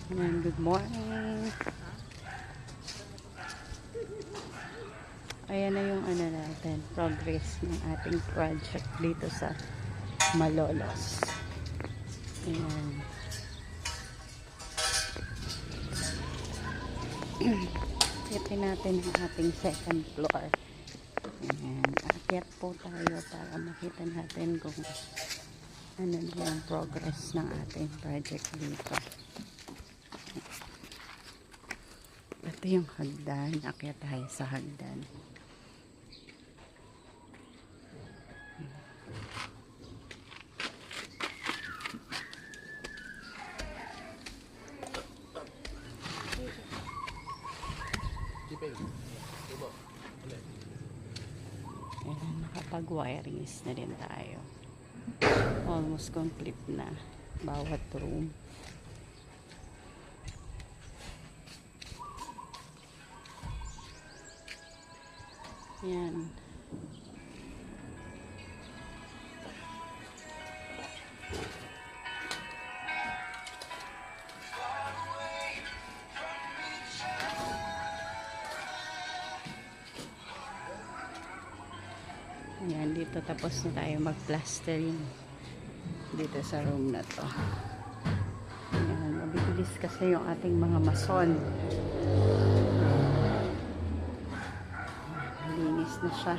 Ayan, good morning. Ayan na yung ano natin, progress ng ating project dito sa Malolos. Ayan. Akitin natin ang ating second floor. Ayan. Akyat po tayo para makita natin kung ano na yung progress ng ating project dito. Ito yung hagdan. Akyat tayo sa hagdan. Ayan, nakapag-wirings na din tayo. Almost complete na bawat room. Yan. Ayan, dito tapos na tayo mag-plastering dito sa room na to. Ayan, mabibilis kasi yung ating mga mason. Linis na siya.